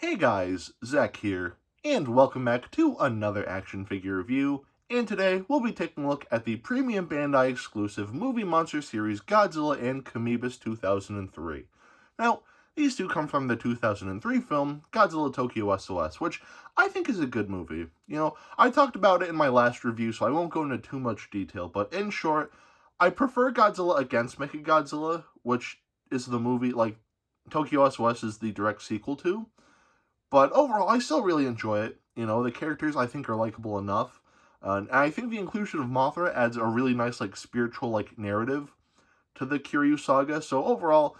Hey guys, Zack here, and welcome back to another action figure review, and today we'll be taking a look at the premium Bandai exclusive movie monster series Godzilla and Kamoebas 2003. Now, these two come from the 2003 film Godzilla Tokyo S.O.S, which I think is a good movie. I talked about it in my last review, so I won't go into too much detail, but in short, I prefer Godzilla against Mechagodzilla, which is the movie, Tokyo S.O.S is the direct sequel to. But overall, I still really enjoy it. The characters I think are likable enough. And I think the inclusion of Mothra adds a really nice, spiritual, narrative to the Kiryu saga. So overall,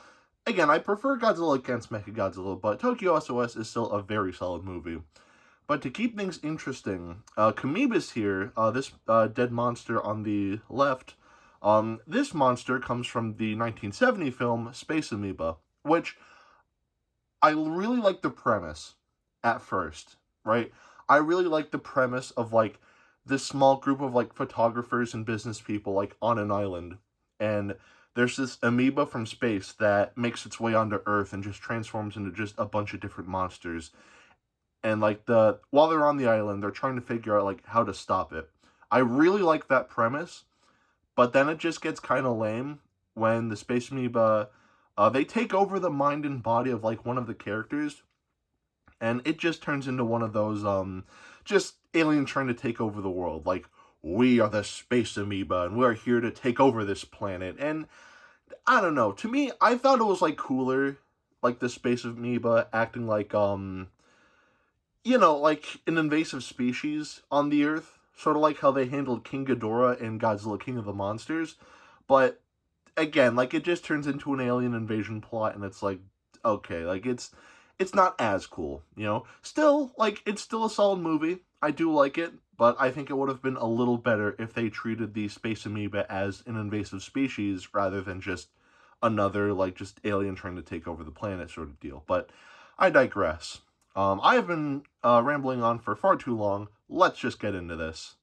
again, I prefer Godzilla against Mechagodzilla, but Tokyo S.O.S is still a very solid movie. But to keep things interesting, Kamoebas here, this dead monster on the left, this monster comes from the 1970 film Space Amoeba, which I really like the premise at first, right? I really like the premise of, this small group of, photographers and business people, on an island. And there's this amoeba from space that makes its way onto Earth and just transforms into just a bunch of different monsters. And, while they're on the island, they're trying to figure out, how to stop it. I really like that premise, but then it just gets kind of lame when the space amoeba, they take over the mind and body of, one of the characters, and it just turns into one of those, just aliens trying to take over the world. We are the space amoeba, and we're here to take over this planet. And, I don't know, to me, I thought it was, cooler, the space amoeba acting an invasive species on the Earth. Sort of like how they handled King Ghidorah in Godzilla King of the Monsters. But, again, it just turns into an alien invasion plot, and it's okay, it's not as cool, Still, it's still a solid movie. I do like it, but I think it would have been a little better if they treated the space amoeba as an invasive species rather than just another, just alien trying to take over the planet sort of deal. But I digress. I have been rambling on for far too long. Let's just get into this.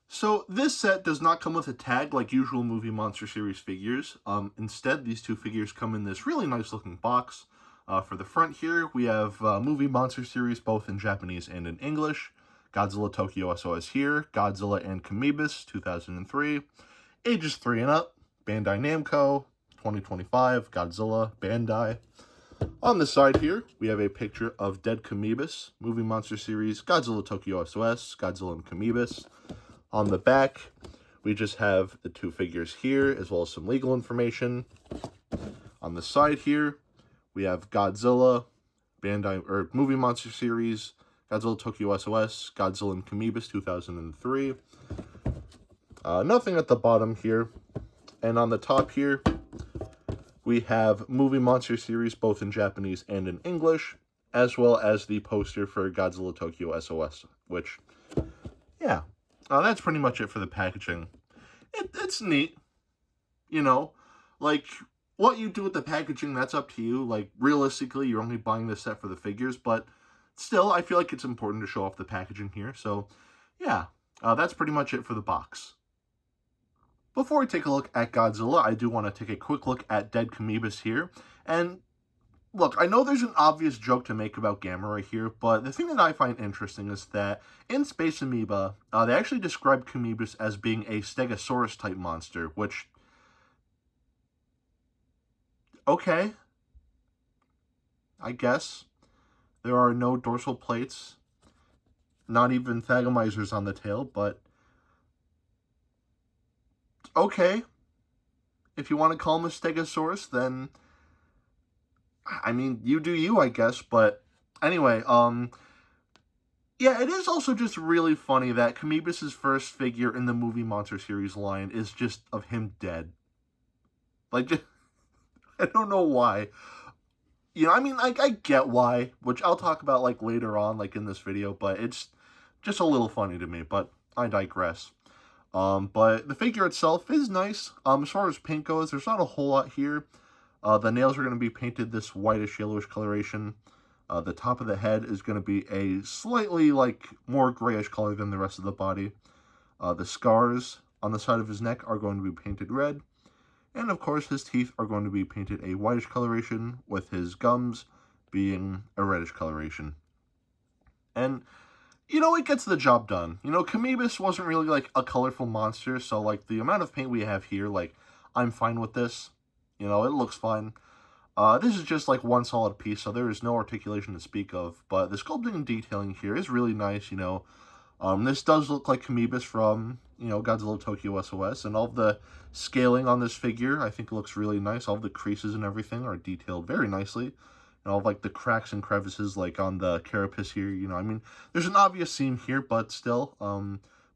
So, this set does not come with a tag like usual movie monster series figures. Instead, these two figures come in this really nice looking box. For the front here, we have movie monster series both in Japanese and in English. Godzilla Tokyo S.O.S here, Godzilla and Kamoebas 2003, ages 3 and up, Bandai Namco, 2025, Godzilla, Bandai. On the side here, we have a picture of Dead Kamoebas, movie monster series, Godzilla Tokyo S.O.S, Godzilla and Kamoebas. On the back, we just have the two figures here, as well as some legal information. On the side here, we have Godzilla, movie monster series, Godzilla Tokyo S.O.S, Godzilla and Kamoebas 2003. Nothing at the bottom here. And on the top here, we have movie monster series both in Japanese and in English, as well as the poster for Godzilla Tokyo S.O.S, which, yeah, that's pretty much it for the packaging. It's neat, what you do with the packaging, that's up to you. Realistically, you're only buying this set for the figures, but still, I feel like it's important to show off the packaging here. So, yeah, that's pretty much it for the box. Before we take a look at Godzilla, I do want to take a quick look at Dead Kamoebas here. And, look, I know there's an obvious joke to make about Gamma Ray here, but the thing that I find interesting is that in Space Amoeba, they actually describe Kamoebas as being a Stegosaurus-type monster, which, okay, I guess. There are no dorsal plates, not even thagomizers on the tail, but okay. If you want to call him a Stegosaurus, then, I mean, you do you, I guess, but anyway, yeah, it is also just really funny that Kamoebas' first figure in the movie monster series line is just of him dead. Just, I don't know why. I mean, I get why, which I'll talk about, later on, in this video, but it's just a little funny to me, but I digress. But the figure itself is nice. As far as paint goes, there's not a whole lot here. The nails are going to be painted this whitish, yellowish coloration. The top of the head is going to be a slightly, more grayish color than the rest of the body. The scars on the side of his neck are going to be painted red. And, of course, his teeth are going to be painted a whitish coloration, with his gums being a reddish coloration. And, you know, it gets the job done. You know, Kamoebas wasn't really, like, a colorful monster, so, like, the amount of paint we have here, like, I'm fine with this. You know, it looks fine. This is just, like, one solid piece, so there is no articulation to speak of, but the sculpting and detailing here is really nice, you know. This does look like Kamoebas from, you know, Godzilla Tokyo S.O.S, and all the scaling on this figure, I think, looks really nice. All the creases and everything are detailed very nicely. And all, like, the cracks and crevices, like, on the carapace here, you know, I mean, there's an obvious seam here, but still,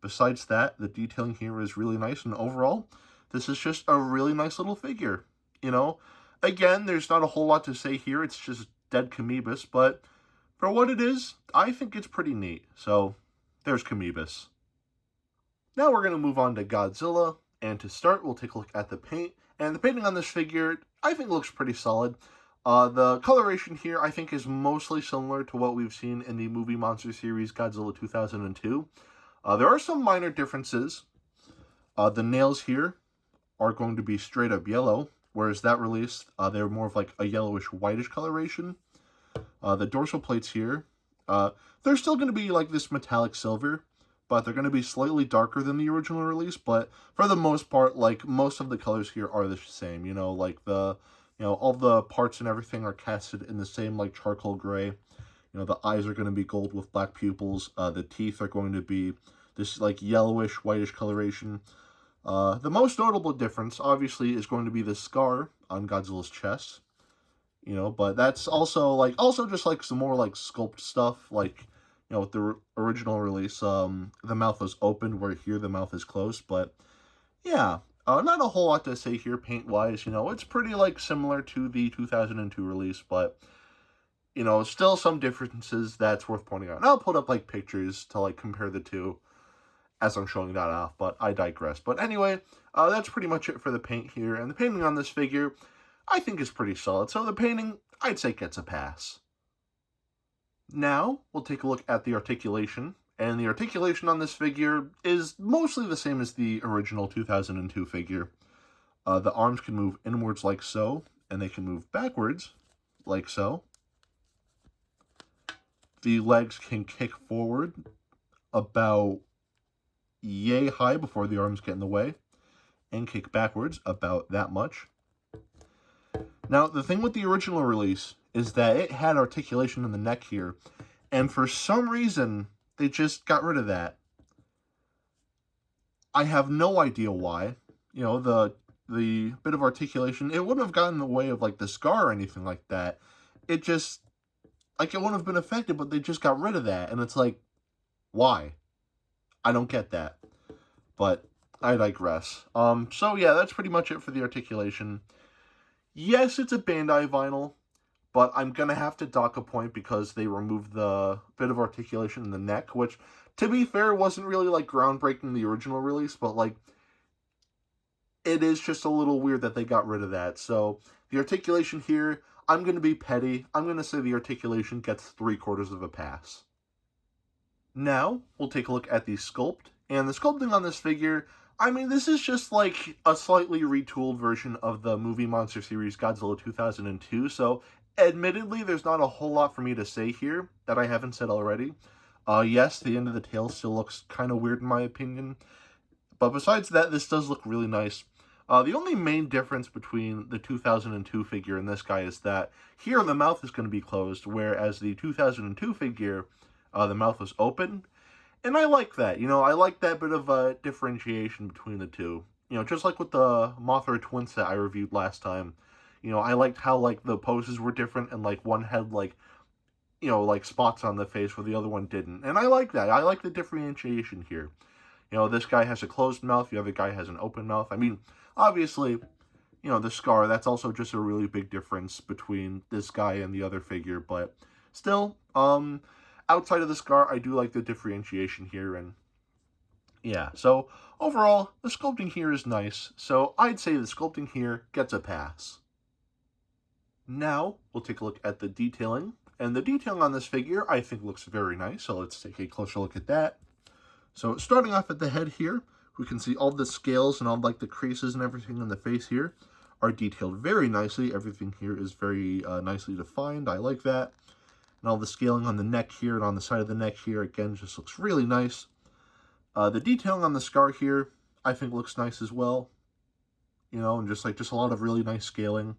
besides that, the detailing here is really nice, and overall, this is just a really nice little figure, you know. Again, there's not a whole lot to say here, it's just dead Kamoebas, but for what it is, I think it's pretty neat, so there's Kamoebas. Now we're going to move on to Godzilla, and to start, we'll take a look at the paint, and the painting on this figure, I think looks pretty solid. The coloration here, I think, is mostly similar to what we've seen in the movie monster series Godzilla 2002. There are some minor differences. The nails here are going to be straight up yellow, whereas that release, they're more of like a yellowish-whitish coloration. The dorsal plates here, they're still going to be like this metallic silver, but they're going to be slightly darker than the original release, but for the most part, like, most of the colors here are the same, you know, like you know, all the parts and everything are casted in the same, like, charcoal gray. You know, the eyes are going to be gold with black pupils. The teeth are going to be this, like, yellowish, whitish coloration. The most notable difference, obviously, is going to be the scar on Godzilla's chest. You know, but that's also just, like, some more, like, sculpt stuff. Like, you know, with the original release, the mouth was open, where here the mouth is closed. But, yeah. Not a whole lot to say here paint-wise, you know, it's pretty, like, similar to the 2002 release, but, you know, still some differences that's worth pointing out. And I'll put up, like, pictures to, like, compare the two as I'm showing that off, but I digress. But anyway, that's pretty much it for the paint here, and the painting on this figure, I think, is pretty solid, so the painting, I'd say, gets a pass. Now, we'll take a look at the articulation. And the articulation on this figure is mostly the same as the original 2002 figure. The arms can move inwards like so, and they can move backwards like so. The legs can kick forward about yay high before the arms get in the way, and kick backwards about that much. Now, the thing with the original release is that it had articulation in the neck here, and for some reason, they just got rid of that. I have no idea why. You know, the bit of articulation, it wouldn't have gotten in the way of, like, the scar or anything like that. It just, like, it wouldn't have been affected, but they just got rid of that. And it's like, why? I don't get that. But I digress. So yeah, that's pretty much it for the articulation. Yes, it's a Bandai vinyl, but I'm going to have to dock a point because they removed the bit of articulation in the neck, which, to be fair, wasn't really, like, groundbreaking in the original release, but, like, it is just a little weird that they got rid of that. So, the articulation here, I'm going to be petty. I'm going to say the articulation gets 3/4 of a pass. Now, we'll take a look at the sculpt, and the sculpting on this figure, I mean, this is just, like, a slightly retooled version of the movie monster series Godzilla 2002, so admittedly, there's not a whole lot for me to say here that I haven't said already. Yes, the end of the tail still looks kind of weird in my opinion, but besides that, this does look really nice. The only main difference between the 2002 figure and this guy is that here the mouth is going to be closed, whereas the 2002 figure, the mouth was open. And I like that, you know, I like that bit of a differentiation between the two. You know, just like with the Mothra twin set I reviewed last time. You know, I liked how, like, the poses were different and, like, one had, like, you know, like, spots on the face where the other one didn't. And I like that. I like the differentiation here. You know, this guy has a closed mouth, the other guy has an open mouth. I mean, obviously, you know, the scar, that's also just a really big difference between this guy and the other figure. But still, outside of the scar, I do like the differentiation here. And yeah, so overall, the sculpting here is nice. So I'd say the sculpting here gets a pass. Now, we'll take a look at the detailing. And the detailing on this figure, I think, looks very nice. So let's take a closer look at that. So starting off at the head here, we can see all the scales and all, like, the creases and everything in the face here are detailed very nicely. Everything here is very nicely defined. I like that. And all the scaling on the neck here and on the side of the neck here, again, just looks really nice. The detailing on the scar here, I think looks nice as well. You know, and just a lot of really nice scaling.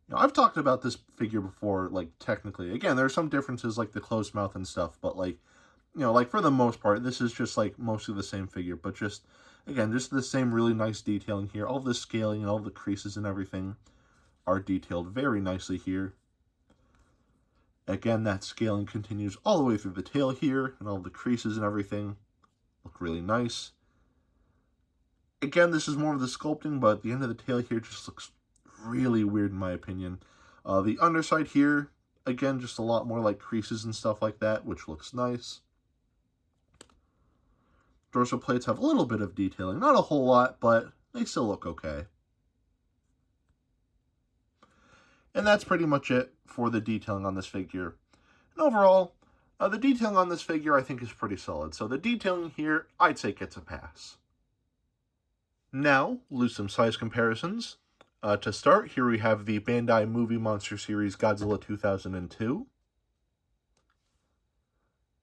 You know, I've talked about this figure before, like, technically. Again, there are some differences, like the closed mouth and stuff, but, like, you know, like, for the most part, this is just, like, mostly the same figure, but just, again, just the same really nice detailing here. All the scaling and all the creases and everything are detailed very nicely here. Again, that scaling continues all the way through the tail here, and all the creases and everything look really nice. Again, this is more of the sculpting, but the end of the tail here just looks really weird in my opinion. The underside here, again, just a lot more like creases and stuff like that, which looks nice. Dorsal plates have a little bit of detailing, not a whole lot, but they still look okay. And that's pretty much it for the detailing on this figure. And overall, the detailing on this figure I think is pretty solid. So the detailing here, I'd say gets a pass. Now, we'll do some size comparisons. To start, here we have the Bandai Movie Monster Series Godzilla 2002.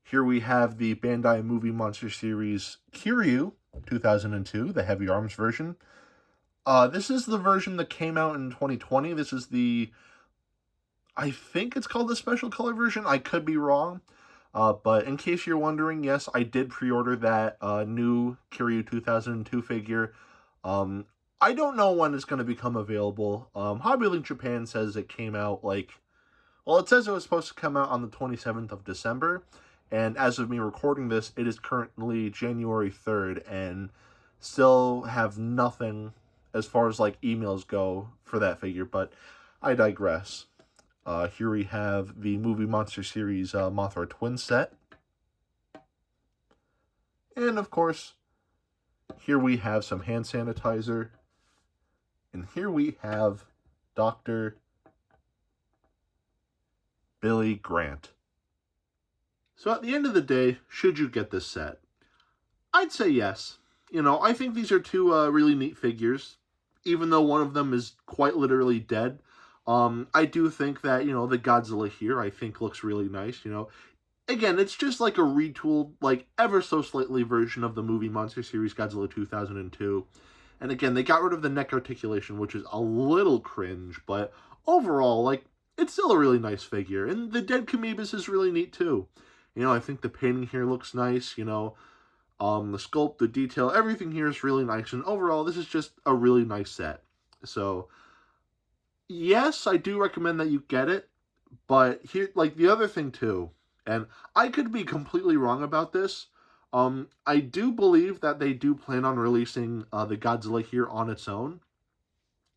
Here we have the Bandai Movie Monster Series Kiryu 2002, the Heavy Arms version. This is the version that came out in 2020. This is the, I think it's called the special color version. I could be wrong. But in case you're wondering, yes, I did pre-order that new Kiryu 2002 figure. I don't know when it's going to become available. Hobby Link Japan says it came out it says it was supposed to come out on the 27th of December. And as of me recording this, it is currently January 3rd and still have nothing as far as like emails go for that figure, but I digress. Here we have the Movie Monster Series Mothra Twin set. And of course, here we have some hand sanitizer. And here we have Dr. Billy Grant. So at the end of the day, should you get this set? I'd say yes. You know, I think these are two really neat figures, even though one of them is quite literally dead. I do think that, you know, the Godzilla here, I think looks really nice, you know. Again, it's just like a retooled, like, ever so slightly version of the Movie Monster Series Godzilla 2002. And again, they got rid of the neck articulation, which is a little cringe, but overall, like, it's still a really nice figure. And the dead Kamoebas is really neat, too. You know, I think the painting here looks nice, you know. The sculpt, the detail, everything here is really nice. And overall, this is just a really nice set. So, yes, I do recommend that you get it. But here, like, the other thing, too, and I could be completely wrong about this, I do believe that they do plan on releasing the Godzilla here on its own.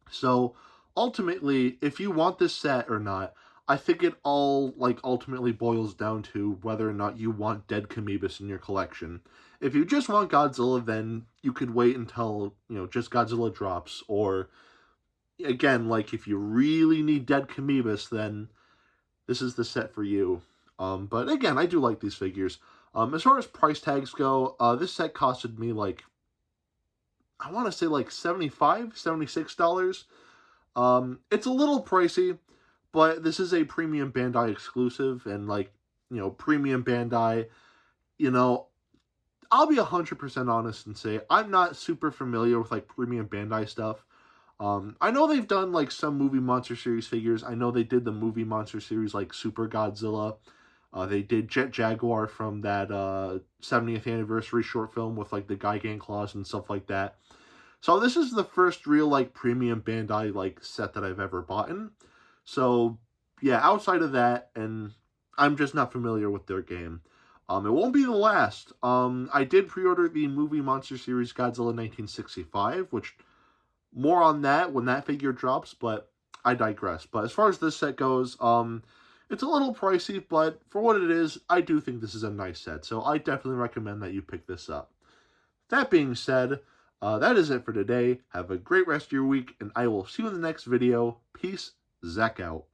So, ultimately, if you want this set or not, I think it all, like, ultimately boils down to whether or not you want dead Kamoebas in your collection. If you just want Godzilla, then you could wait until, you know, just Godzilla drops. Or, again, like, if you really need dead Kamoebas, then this is the set for you. But again, I do like these figures. As far as price tags go, this set costed me like, I want to say like $75, $76. It's a little pricey, but this is a premium Bandai exclusive, and like, you know, premium Bandai, you know, I'll be 100% honest and say I'm not super familiar with like premium Bandai stuff. I know they've done like some Movie Monster Series figures. I know they did the Movie Monster Series like Super Godzilla. They did Jet Jaguar from that 70th anniversary short film with like the Gigan claws and stuff like that. So this is the first real like premium Bandai like set that I've ever bought in. So yeah, outside of that, and I'm just not familiar with their game. It won't be the last. I did pre-order the Movie Monster Series Godzilla 1965, which more on that when that figure drops, but I digress. But as far as this set goes, it's a little pricey, but for what it is, I do think this is a nice set. So I definitely recommend that you pick this up. That being said, that is it for today. Have a great rest of your week, and I will see you in the next video. Peace, Zack out.